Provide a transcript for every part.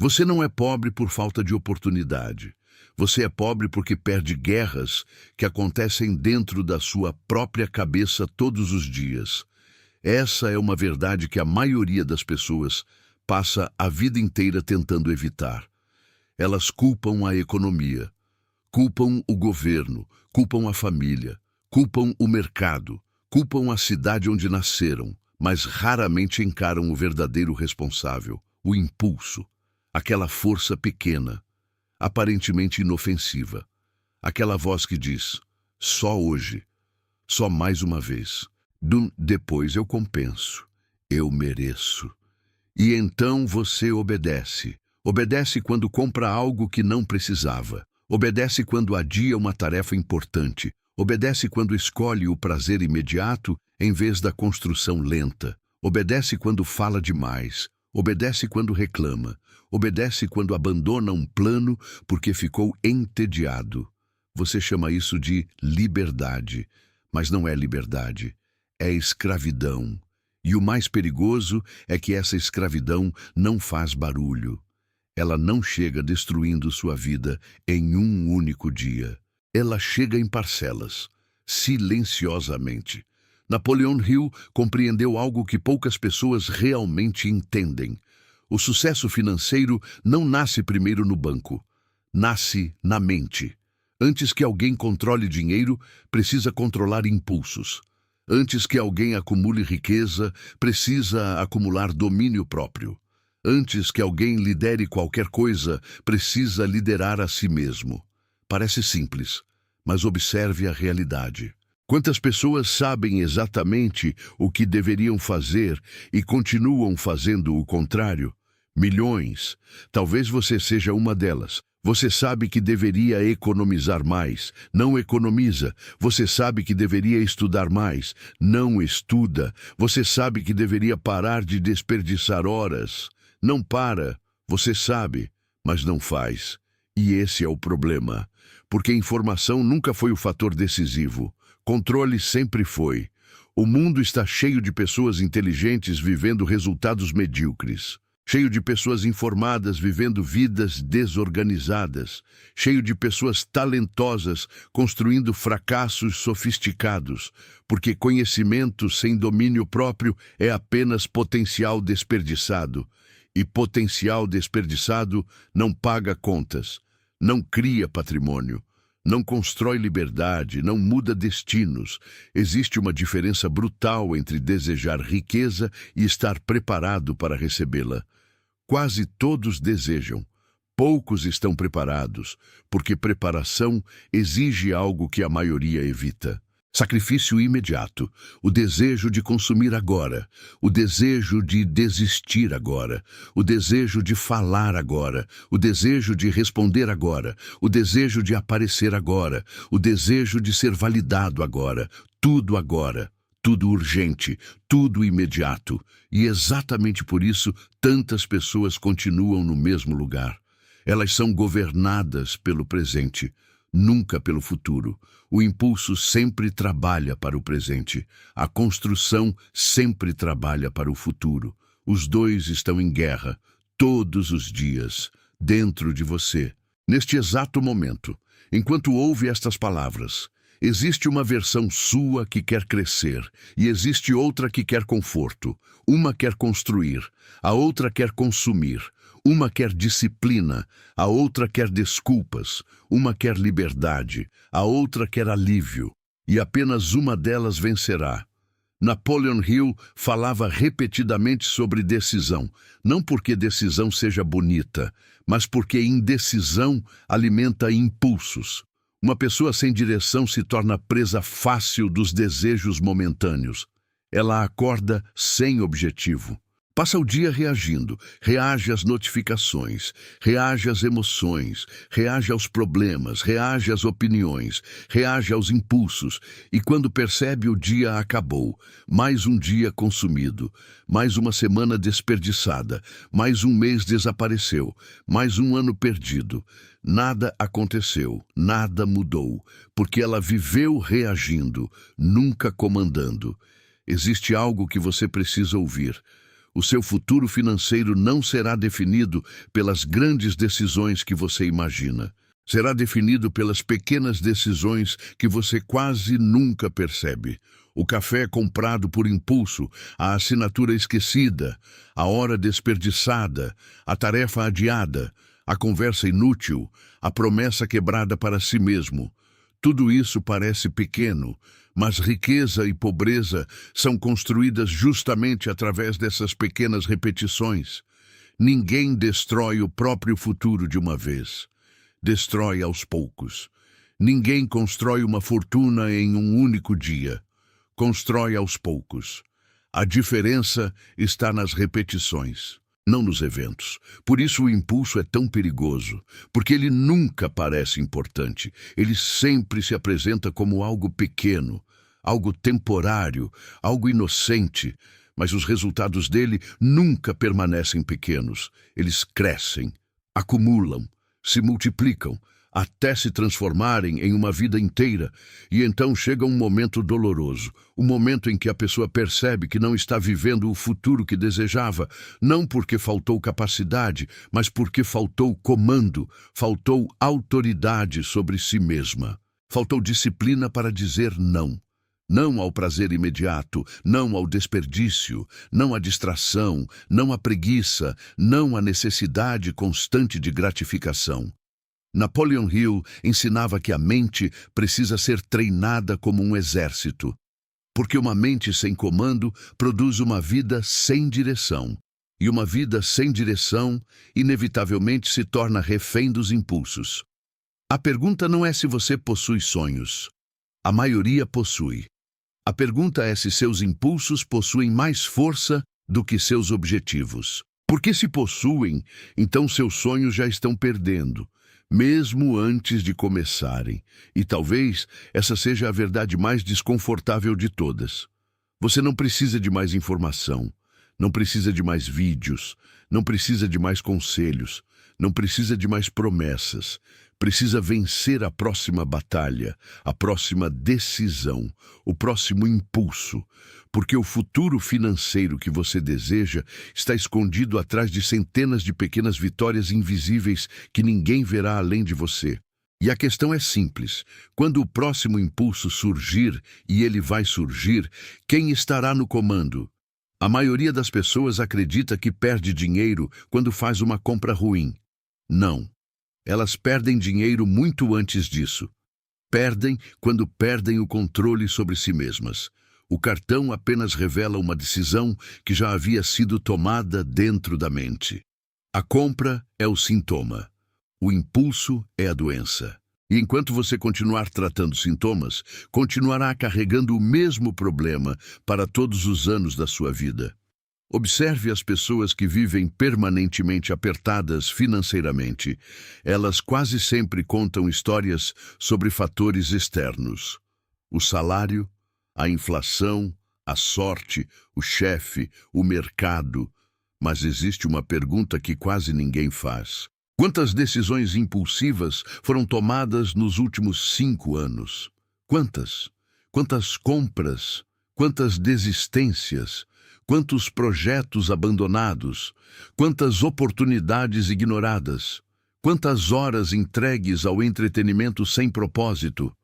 Você não é pobre por falta de oportunidade. Você é pobre porque perde guerras que acontecem dentro da sua própria cabeça todos os dias. Essa é uma verdade que a maioria das pessoas passa a vida inteira tentando evitar. Elas culpam a economia, culpam o governo, culpam a família, culpam o mercado, culpam a cidade onde nasceram, mas raramente encaram o verdadeiro responsável, o impulso, aquela força pequena, aparentemente inofensiva, aquela voz que diz, só hoje, só mais uma vez, depois eu compenso, eu mereço. E então você obedece. Obedece quando compra algo que não precisava. Obedece quando adia uma tarefa importante. Obedece quando escolhe o prazer imediato em vez da construção lenta. Obedece quando fala demais. Obedece quando reclama. Obedece quando abandona um plano porque ficou entediado. Você chama isso de liberdade, mas não é liberdade, é escravidão. E o mais perigoso é que essa escravidão não faz barulho. Ela não chega destruindo sua vida em um único dia. Ela chega em parcelas, silenciosamente. Napoleon Hill compreendeu algo que poucas pessoas realmente entendem. O sucesso financeiro não nasce primeiro no banco. Nasce na mente. Antes que alguém controle dinheiro, precisa controlar impulsos. Antes que alguém acumule riqueza, precisa acumular domínio próprio. Antes que alguém lidere qualquer coisa, precisa liderar a si mesmo. Parece simples, mas observe a realidade. Quantas pessoas sabem exatamente o que deveriam fazer e continuam fazendo o contrário? Milhões. Talvez você seja uma delas. Você sabe que deveria economizar mais, não economiza. Você sabe que deveria estudar mais, não estuda. Você sabe que deveria parar de desperdiçar horas, não para. Você sabe, mas não faz. E esse é o problema, porque informação nunca foi o fator decisivo. Controle sempre foi. O mundo está cheio de pessoas inteligentes vivendo resultados medíocres. Cheio de pessoas informadas vivendo vidas desorganizadas, cheio de pessoas talentosas construindo fracassos sofisticados, porque conhecimento sem domínio próprio é apenas potencial desperdiçado, e potencial desperdiçado não paga contas, não cria patrimônio, não constrói liberdade, não muda destinos. Existe uma diferença brutal entre desejar riqueza e estar preparado para recebê-la. Quase todos desejam, poucos estão preparados, porque preparação exige algo que a maioria evita. Sacrifício imediato, o desejo de consumir agora, o desejo de desistir agora, o desejo de falar agora, o desejo de responder agora, o desejo de aparecer agora, o desejo de ser validado agora, tudo urgente, tudo imediato. E exatamente por isso tantas pessoas continuam no mesmo lugar. Elas são governadas pelo presente, nunca pelo futuro. O impulso sempre trabalha para o presente. A construção sempre trabalha para o futuro. Os dois estão em guerra, todos os dias, dentro de você. Neste exato momento, enquanto ouve estas palavras, existe uma versão sua que quer crescer e existe outra que quer conforto. Uma quer construir, a outra quer consumir. Uma quer disciplina, a outra quer desculpas. Uma quer liberdade, a outra quer alívio. E apenas uma delas vencerá. Napoleon Hill falava repetidamente sobre decisão, não porque decisão seja bonita, mas porque indecisão alimenta impulsos. Uma pessoa sem direção se torna presa fácil dos desejos momentâneos. Ela acorda sem objetivo. Passa o dia reagindo, reage às notificações, reage às emoções, reage aos problemas, reage às opiniões, reage aos impulsos, e quando percebe o dia acabou, mais um dia consumido, mais uma semana desperdiçada, mais um mês desapareceu, mais um ano perdido. Nada aconteceu, nada mudou, porque ela viveu reagindo, nunca comandando. Existe algo que você precisa ouvir. O seu futuro financeiro não será definido pelas grandes decisões que você imagina. Será definido pelas pequenas decisões que você quase nunca percebe. O café comprado por impulso, a assinatura esquecida, a hora desperdiçada, a tarefa adiada, a conversa inútil, a promessa quebrada para si mesmo. Tudo isso parece pequeno, mas riqueza e pobreza são construídas justamente através dessas pequenas repetições. Ninguém destrói o próprio futuro de uma vez. Destrói aos poucos. Ninguém constrói uma fortuna em um único dia. Constrói aos poucos. A diferença está nas repetições, não nos eventos. Por isso o impulso é tão perigoso, porque ele nunca parece importante. Ele sempre se apresenta como algo pequeno, algo temporário, algo inocente, mas os resultados dele nunca permanecem pequenos. Eles crescem, acumulam, se multiplicam, até se transformarem em uma vida inteira, e então chega um momento doloroso, o momento em que a pessoa percebe que não está vivendo o futuro que desejava, não porque faltou capacidade, mas porque faltou comando, faltou autoridade sobre si mesma, faltou disciplina para dizer não. Não ao prazer imediato, não ao desperdício, não à distração, não à preguiça, não à necessidade constante de gratificação. Napoleon Hill ensinava que a mente precisa ser treinada como um exército, porque uma mente sem comando produz uma vida sem direção, e uma vida sem direção inevitavelmente se torna refém dos impulsos. A pergunta não é se você possui sonhos. A maioria possui. A pergunta é se seus impulsos possuem mais força do que seus objetivos. Porque se possuem, então seus sonhos já estão perdendo, mesmo antes de começarem. E talvez essa seja a verdade mais desconfortável de todas. Você não precisa de mais informação, não precisa de mais vídeos, não precisa de mais conselhos, não precisa de mais promessas. Precisa vencer a próxima batalha, a próxima decisão, o próximo impulso, porque o futuro financeiro que você deseja está escondido atrás de centenas de pequenas vitórias invisíveis que ninguém verá além de você. E a questão é simples: quando o próximo impulso surgir, e ele vai surgir, quem estará no comando? A maioria das pessoas acredita que perde dinheiro quando faz uma compra ruim. Não. Elas perdem dinheiro muito antes disso. Perdem quando perdem o controle sobre si mesmas. O cartão apenas revela uma decisão que já havia sido tomada dentro da mente. A compra é o sintoma. O impulso é a doença. E enquanto você continuar tratando sintomas, continuará carregando o mesmo problema para todos os anos da sua vida. Observe as pessoas que vivem permanentemente apertadas financeiramente. Elas quase sempre contam histórias sobre fatores externos. O salário, a inflação, a sorte, o chefe, o mercado. Mas existe uma pergunta que quase ninguém faz. Quantas decisões impulsivas foram tomadas nos últimos 5 anos? Quantas? Quantas compras? Quantas desistências? Quantos projetos abandonados, quantas oportunidades ignoradas, quantas horas entregues ao entretenimento sem propósito,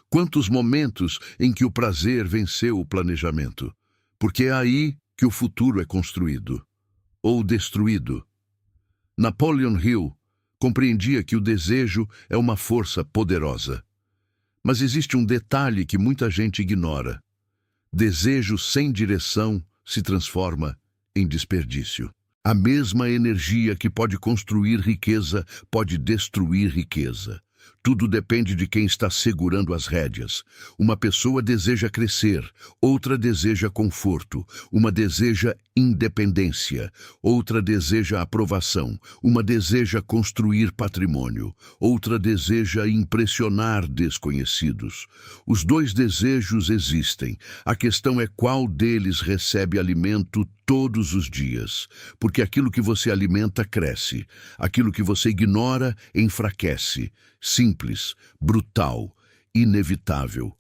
quantos momentos em que o prazer venceu o planejamento. Porque é aí que o futuro é construído, ou destruído. Napoleon Hill compreendia que o desejo é uma força poderosa. Mas existe um detalhe que muita gente ignora. Desejo sem direção se transforma em desperdício. A mesma energia que pode construir riqueza pode destruir riqueza. Tudo depende de quem está segurando as rédeas. Uma pessoa deseja crescer, outra deseja conforto, uma deseja independência, outra deseja aprovação, uma deseja construir patrimônio, outra deseja impressionar desconhecidos. Os dois desejos existem. A questão é qual deles recebe alimento todos os dias, porque aquilo que você alimenta cresce, aquilo que você ignora enfraquece. Simples, brutal, inevitável.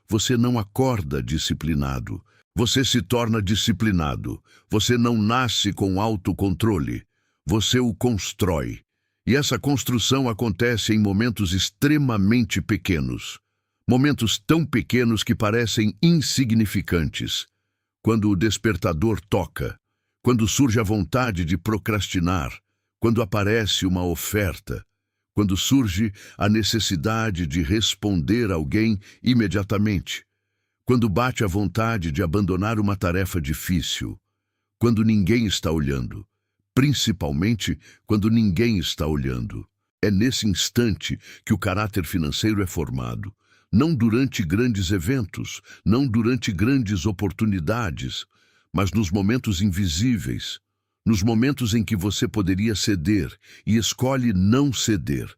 Você não acorda disciplinado, Você se torna disciplinado. Você não nasce com autocontrole. Você o constrói. E essa construção acontece em momentos extremamente pequenos. Momentos tão pequenos que parecem insignificantes. Quando o despertador toca, quando surge a vontade de procrastinar, quando aparece uma oferta, quando surge a necessidade de responder alguém imediatamente, quando bate a vontade de abandonar uma tarefa difícil, quando ninguém está olhando, principalmente quando ninguém está olhando. É nesse instante que o caráter financeiro é formado. Não durante grandes eventos, não durante grandes oportunidades, mas nos momentos invisíveis, nos momentos em que você poderia ceder e escolhe não ceder.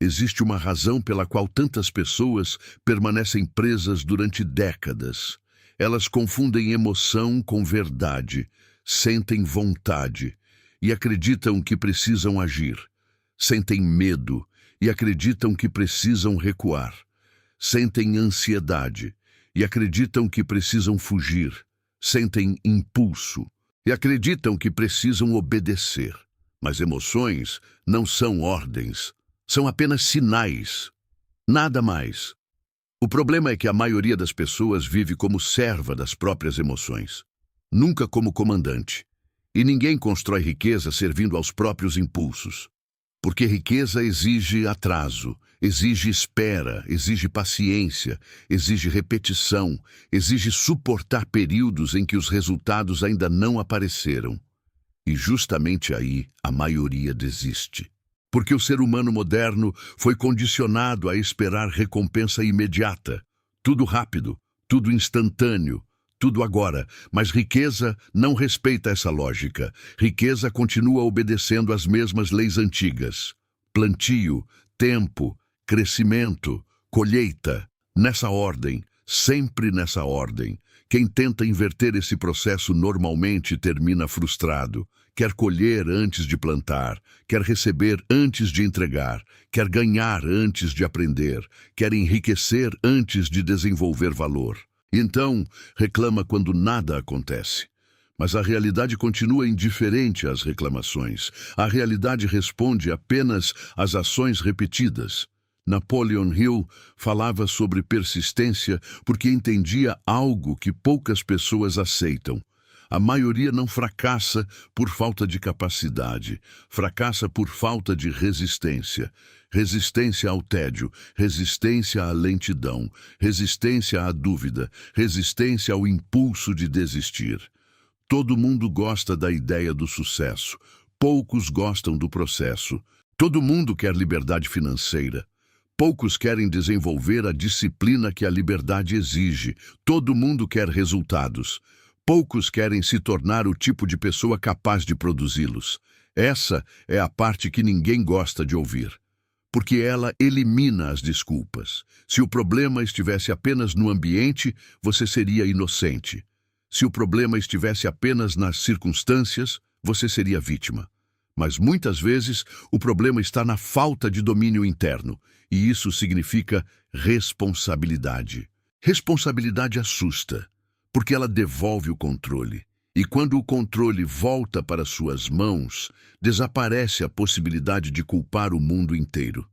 Existe uma razão pela qual tantas pessoas permanecem presas durante décadas. Elas confundem emoção com verdade, sentem vontade e acreditam que precisam agir. Sentem medo e acreditam que precisam recuar. Sentem ansiedade e acreditam que precisam fugir. Sentem impulso e acreditam que precisam obedecer. Mas emoções não são ordens, são apenas sinais. Nada mais. O problema é que a maioria das pessoas vive como serva das próprias emoções, nunca como comandante. E ninguém constrói riqueza servindo aos próprios impulsos. Porque riqueza exige atraso, exige espera, exige paciência, exige repetição, exige suportar períodos em que os resultados ainda não apareceram. E justamente aí a maioria desiste. Porque o ser humano moderno foi condicionado a esperar recompensa imediata. Tudo rápido, tudo instantâneo, tudo agora. Mas riqueza não respeita essa lógica. Riqueza continua obedecendo às mesmas leis antigas. Plantio, tempo, crescimento, colheita. Nessa ordem, sempre nessa ordem. Quem tenta inverter esse processo normalmente termina frustrado. Quer colher antes de plantar, quer receber antes de entregar, quer ganhar antes de aprender, quer enriquecer antes de desenvolver valor. Então, reclama quando nada acontece. Mas a realidade continua indiferente às reclamações. A realidade responde apenas às ações repetidas. Napoleon Hill falava sobre persistência porque entendia algo que poucas pessoas aceitam. A maioria não fracassa por falta de capacidade, fracassa por falta de resistência. Resistência ao tédio, resistência à lentidão, resistência à dúvida, resistência ao impulso de desistir. Todo mundo gosta da ideia do sucesso, poucos gostam do processo. Todo mundo quer liberdade financeira. Poucos querem desenvolver a disciplina que a liberdade exige. Todo mundo quer resultados. Poucos querem se tornar o tipo de pessoa capaz de produzi-los. Essa é a parte que ninguém gosta de ouvir, porque ela elimina as desculpas. Se o problema estivesse apenas no ambiente, você seria inocente. Se o problema estivesse apenas nas circunstâncias, você seria vítima. Mas muitas vezes o problema está na falta de domínio interno, e isso significa responsabilidade. Responsabilidade assusta, porque ela devolve o controle. E quando o controle volta para suas mãos, desaparece a possibilidade de culpar o mundo inteiro.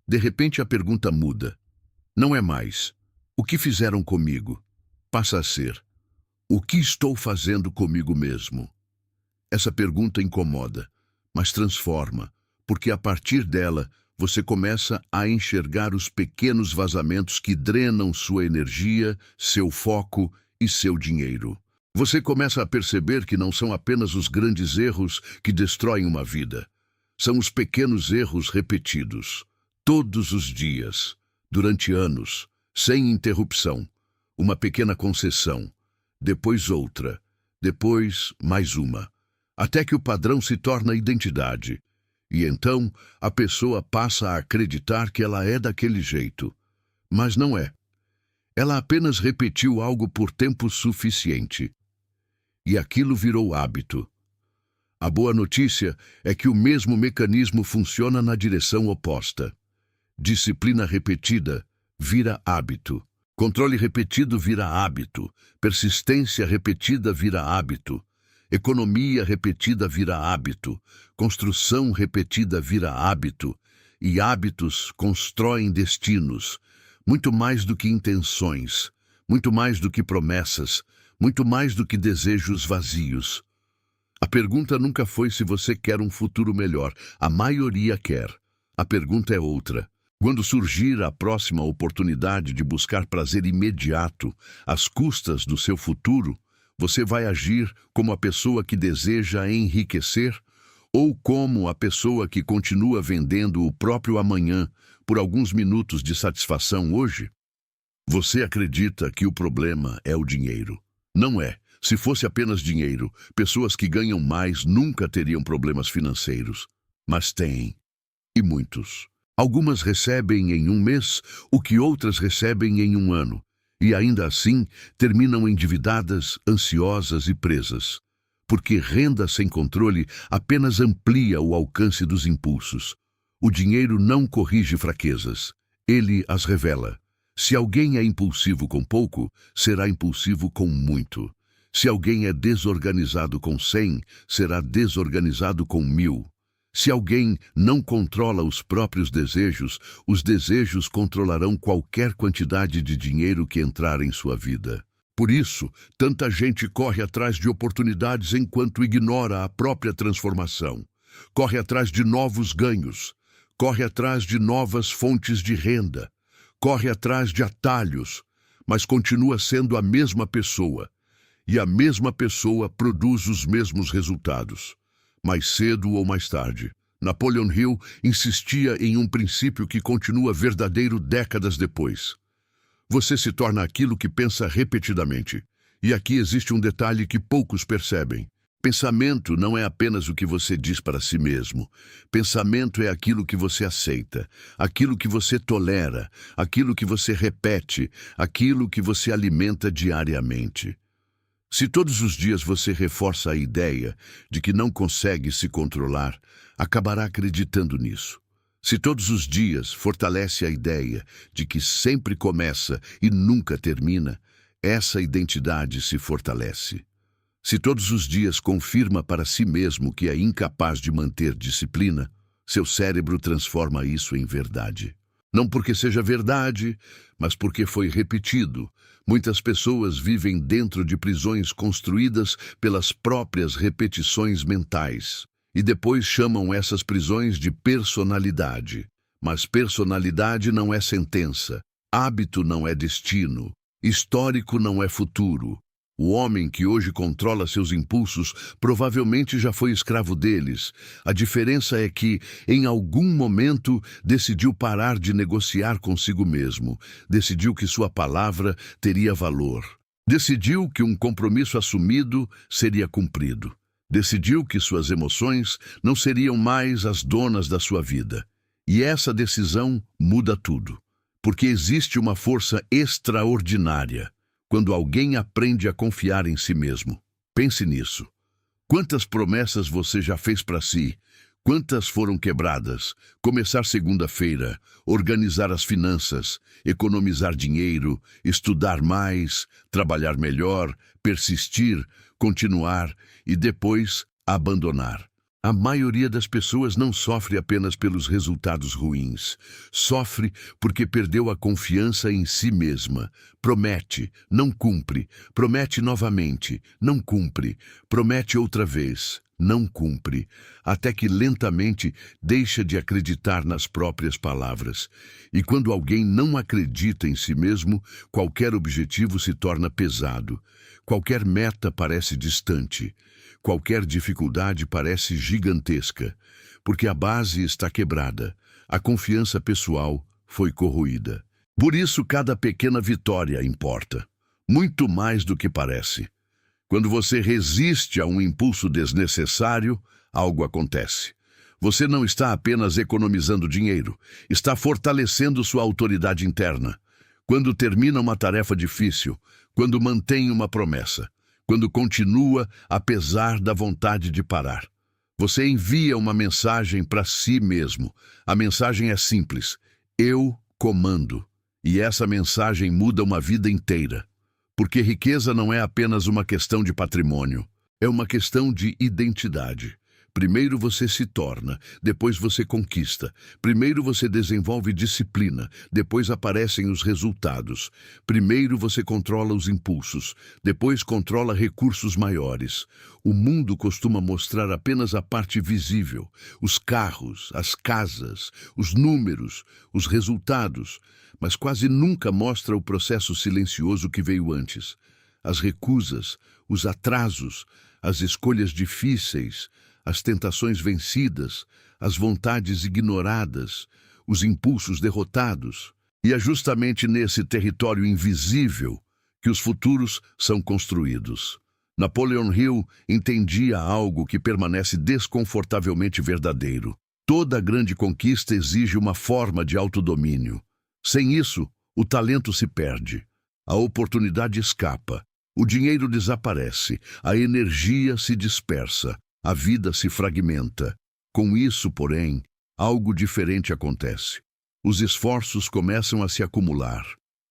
De repente a pergunta muda. Não é mais: o que fizeram comigo? Passa a ser: o que estou fazendo comigo mesmo? Essa pergunta incomoda, mas transforma, porque a partir dela você começa a enxergar os pequenos vazamentos que drenam sua energia, seu foco e seu dinheiro. Você começa a perceber que não são apenas os grandes erros que destroem uma vida. São os pequenos erros repetidos, todos os dias, durante anos, sem interrupção. Uma pequena concessão, depois outra, depois mais uma, até que o padrão se torna identidade. E então a pessoa passa a acreditar que ela é daquele jeito. Mas não é. Ela apenas repetiu algo por tempo suficiente. E aquilo virou hábito. A boa notícia é que o mesmo mecanismo funciona na direção oposta. Disciplina repetida vira hábito. Controle repetido vira hábito, persistência repetida vira hábito, economia repetida vira hábito, construção repetida vira hábito, e hábitos constroem destinos, muito mais do que intenções, muito mais do que promessas, muito mais do que desejos vazios. A pergunta nunca foi se você quer um futuro melhor, a maioria quer. A pergunta é outra. Quando surgir a próxima oportunidade de buscar prazer imediato, às custas do seu futuro, você vai agir como a pessoa que deseja enriquecer ou como a pessoa que continua vendendo o próprio amanhã por alguns minutos de satisfação hoje? Você acredita que o problema é o dinheiro. Não é. Se fosse apenas dinheiro, pessoas que ganham mais nunca teriam problemas financeiros. Mas têm. E muitos. Algumas recebem em um mês o que outras recebem em um ano, e ainda assim terminam endividadas, ansiosas e presas. Porque renda sem controle apenas amplia o alcance dos impulsos. O dinheiro não corrige fraquezas, ele as revela. Se alguém é impulsivo com pouco, será impulsivo com muito. Se alguém é desorganizado com 100, será desorganizado com 1000. Se alguém não controla os próprios desejos, os desejos controlarão qualquer quantidade de dinheiro que entrar em sua vida. Por isso, tanta gente corre atrás de oportunidades enquanto ignora a própria transformação. Corre atrás de novos ganhos. Corre atrás de novas fontes de renda. Corre atrás de atalhos, mas continua sendo a mesma pessoa. E a mesma pessoa produz os mesmos resultados. Mais cedo ou mais tarde, Napoleon Hill insistia em um princípio que continua verdadeiro décadas depois. Você se torna aquilo que pensa repetidamente. E aqui existe um detalhe que poucos percebem. Pensamento não é apenas o que você diz para si mesmo. Pensamento é aquilo que você aceita, aquilo que você tolera, aquilo que você repete, aquilo que você alimenta diariamente. Se todos os dias você reforça a ideia de que não consegue se controlar, acabará acreditando nisso. Se todos os dias fortalece a ideia de que sempre começa e nunca termina, essa identidade se fortalece. Se todos os dias confirma para si mesmo que é incapaz de manter disciplina, seu cérebro transforma isso em verdade. Não porque seja verdade, mas porque foi repetido. Muitas pessoas vivem dentro de prisões construídas pelas próprias repetições mentais. E depois chamam essas prisões de personalidade. Mas personalidade não é sentença. Hábito não é destino. Histórico não é futuro. O homem que hoje controla seus impulsos provavelmente já foi escravo deles. A diferença é que, em algum momento, decidiu parar de negociar consigo mesmo. Decidiu que sua palavra teria valor. Decidiu que um compromisso assumido seria cumprido. Decidiu que suas emoções não seriam mais as donas da sua vida. E essa decisão muda tudo. Porque existe uma força extraordinária quando alguém aprende a confiar em si mesmo. Pense nisso. Quantas promessas você já fez para si? Quantas foram quebradas? Começar segunda-feira, organizar as finanças, economizar dinheiro, estudar mais, trabalhar melhor, persistir, continuar e depois abandonar. A maioria das pessoas não sofre apenas pelos resultados ruins. Sofre porque perdeu a confiança em si mesma. Promete, não cumpre. Promete novamente, não cumpre. Promete outra vez, não cumpre. Até que lentamente deixa de acreditar nas próprias palavras. E quando alguém não acredita em si mesmo, qualquer objetivo se torna pesado. Qualquer meta parece distante. Qualquer dificuldade parece gigantesca, porque a base está quebrada, a confiança pessoal foi corroída. Por isso, cada pequena vitória importa, muito mais do que parece. Quando você resiste a um impulso desnecessário, algo acontece. Você não está apenas economizando dinheiro, está fortalecendo sua autoridade interna. Quando termina uma tarefa difícil, quando mantém uma promessa, quando continua apesar da vontade de parar. Você envia uma mensagem para si mesmo. A mensagem é simples: eu comando. E essa mensagem muda uma vida inteira. Porque riqueza não é apenas uma questão de patrimônio, é uma questão de identidade. Primeiro você se torna, depois você conquista. Primeiro você desenvolve disciplina, depois aparecem os resultados. Primeiro você controla os impulsos, depois controla recursos maiores. O mundo costuma mostrar apenas a parte visível, os carros, as casas, os números, os resultados, mas quase nunca mostra o processo silencioso que veio antes. As recusas, os atrasos, as escolhas difíceis, as tentações vencidas, as vontades ignoradas, os impulsos derrotados. E é justamente nesse território invisível que os futuros são construídos. Napoleon Hill entendia algo que permanece desconfortavelmente verdadeiro. Toda grande conquista exige uma forma de autodomínio. Sem isso, o talento se perde, a oportunidade escapa, o dinheiro desaparece, a energia se dispersa. A vida se fragmenta. Com isso, porém, algo diferente acontece. Os esforços começam a se acumular.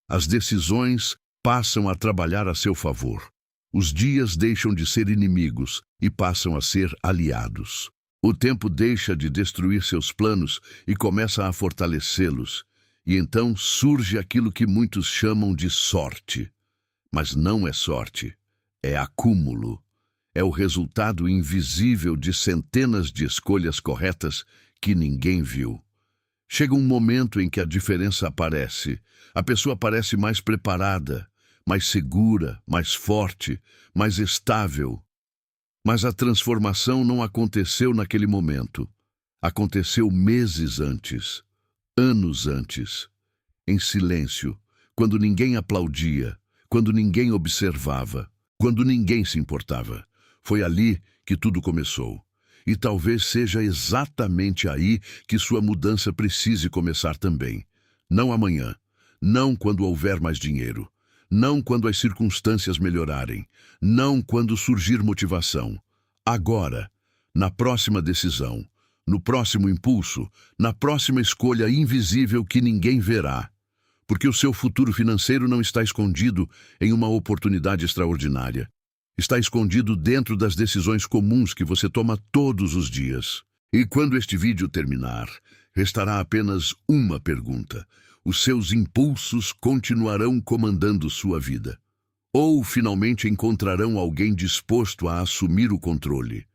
As decisões passam a trabalhar a seu favor. Os dias deixam de ser inimigos e passam a ser aliados. O tempo deixa de destruir seus planos e começa a fortalecê-los. E então surge aquilo que muitos chamam de sorte. Mas não é sorte, é acúmulo. É o resultado invisível de centenas de escolhas corretas que ninguém viu. Chega um momento em que a diferença aparece. A pessoa parece mais preparada, mais segura, mais forte, mais estável. Mas a transformação não aconteceu naquele momento. Aconteceu meses antes, anos antes, em silêncio, quando ninguém aplaudia, quando ninguém observava, quando ninguém se importava. Foi ali que tudo começou. E talvez seja exatamente aí que sua mudança precise começar também. Não amanhã, não quando houver mais dinheiro, não quando as circunstâncias melhorarem, não quando surgir motivação. Agora, na próxima decisão, no próximo impulso, na próxima escolha invisível que ninguém verá. Porque o seu futuro financeiro não está escondido em uma oportunidade extraordinária. Está escondido dentro das decisões comuns que você toma todos os dias. E quando este vídeo terminar, restará apenas uma pergunta. Os seus impulsos continuarão comandando sua vida? Ou finalmente encontrarão alguém disposto a assumir o controle?